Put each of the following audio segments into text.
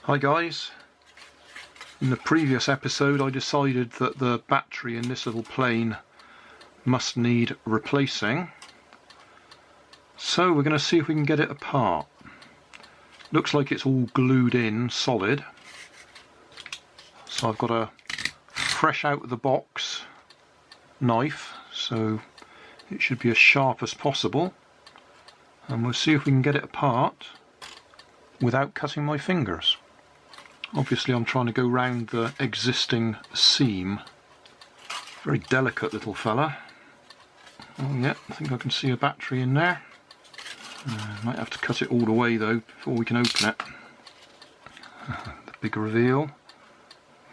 Hi guys, in the previous episode I decided that the battery in this little plane must need replacing, so we're going to see if we can get it apart. Looks like it's all glued in solid, so I've got a fresh out of the box knife, so it should be as sharp as possible, and we'll see if we can get it apart without cutting my fingers. Obviously I'm trying to go round the existing seam. Very delicate little fella. Oh yeah, I think I can see a battery in there. Might have to cut it all the way though before we can open it. The big reveal. You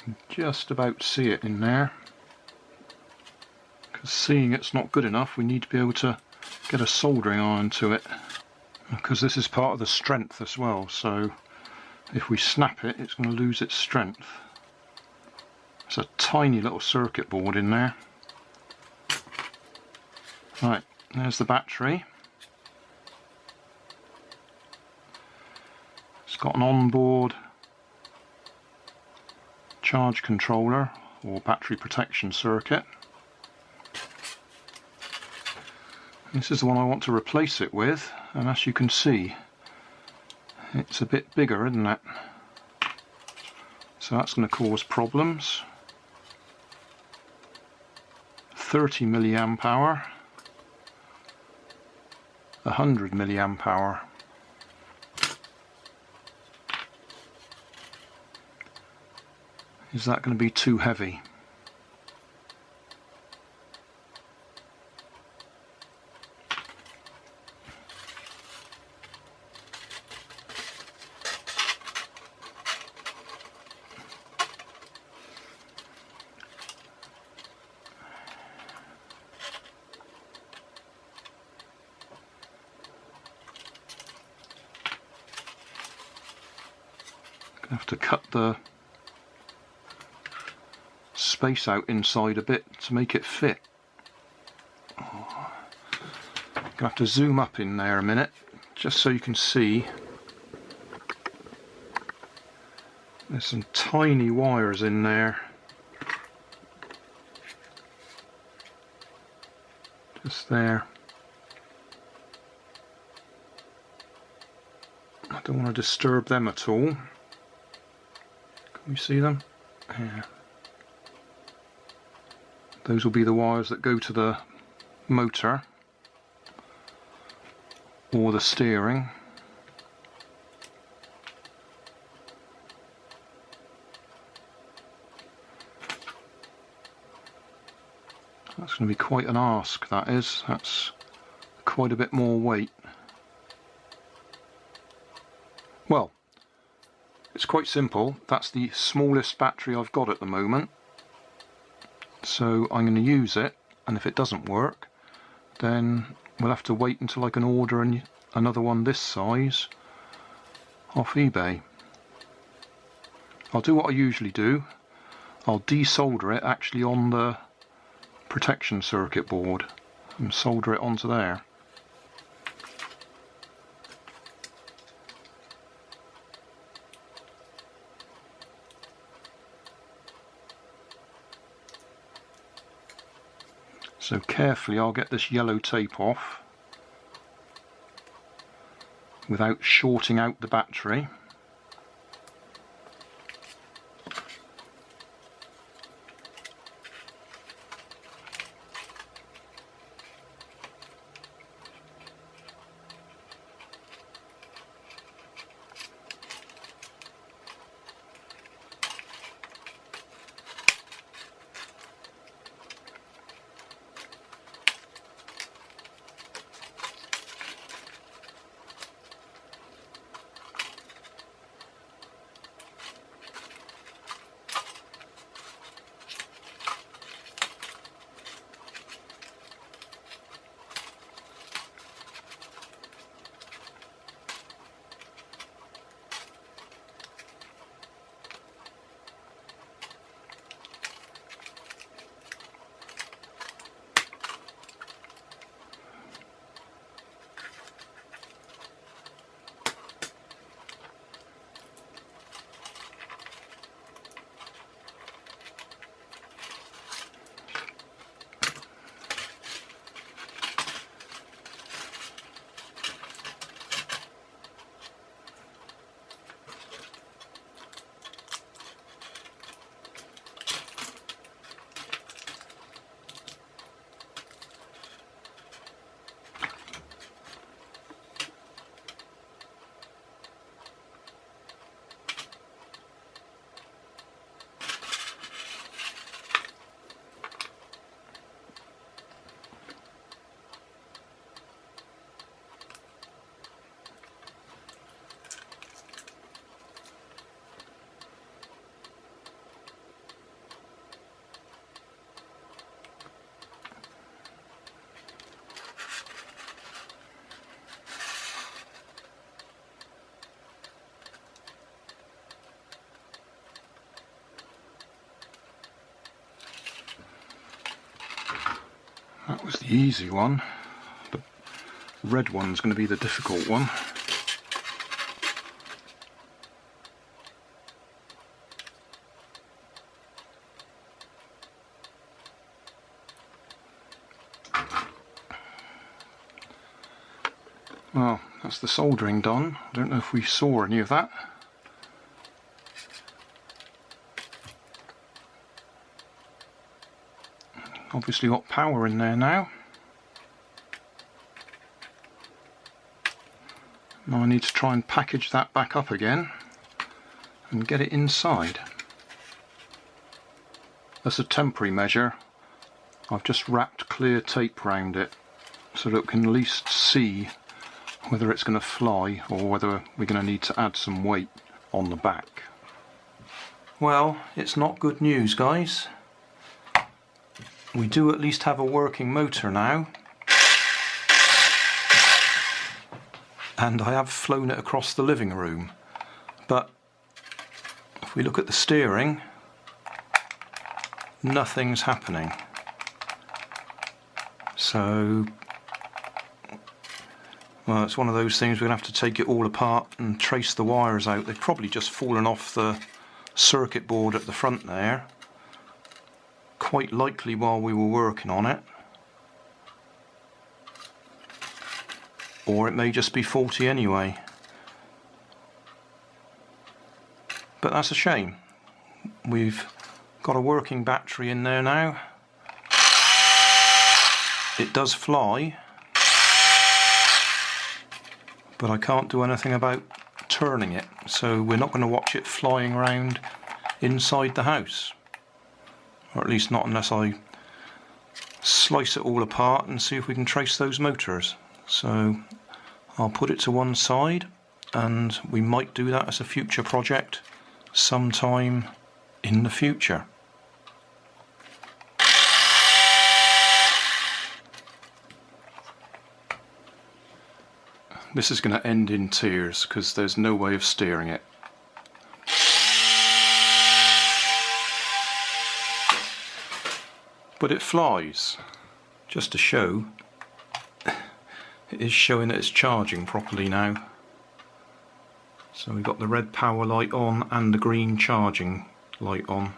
can just about see it in there. Because seeing it's not good enough, we need to be able to get a soldering iron to it. Because this is part of the strength as well, so if we snap it, it's going to lose its strength. There's a tiny little circuit board in there. Right, there's the battery. It's got an onboard charge controller or battery protection circuit. This is the one I want to replace it with, and as you can see, it's a bit bigger, isn't it? So that's going to cause problems. 30 milliamp hour, 100 milliamp hour. Is that going to be too heavy? Have to cut the space out inside a bit to make it fit. Oh. Gonna have to zoom up in there a minute just so you can see. There's some tiny wires in there. Just there. I don't want to disturb them at all. You see them? Yeah. Those will be the wires that go to the motor or the steering. That's going to be quite an ask, that is. That's quite a bit more weight. Well, it's quite simple. That's the smallest battery I've got at the moment. So I'm going to use it, and if it doesn't work, then we'll have to wait until I can order another one this size off eBay. I'll do what I usually do. I'll desolder it actually on the protection circuit board and solder it onto there. So carefully I'll get this yellow tape off without shorting out the battery. That was the easy one. The red one's going to be the difficult one. Well, that's the soldering done. I don't know if we saw any of that. Obviously got power in there now. Now I need to try and package that back up again and get it inside. As a temporary measure, I've just wrapped clear tape round it so that we can at least see whether it's going to fly or whether we're going to need to add some weight on the back. Well, it's not good news, guys. We do at least have a working motor now, and I have flown it across the living room, but if we look at the steering, nothing's happening. So, well, it's one of those things we're going to have to take it all apart and trace the wires out. They've probably just fallen off the circuit board at the front there, quite likely while we were working on it. Or it may just be faulty anyway. But that's a shame. We've got a working battery in there now. It does fly, but I can't do anything about turning it, so we're not going to watch it flying around inside the house. Or at least not unless I slice it all apart and see if we can trace those motors. So I'll put it to one side, and we might do that as a future project sometime in the future. This is going to end in tears because there's no way of steering it. But it flies, just to show. It is showing that it's charging properly now. So we've got the red power light on and the green charging light on.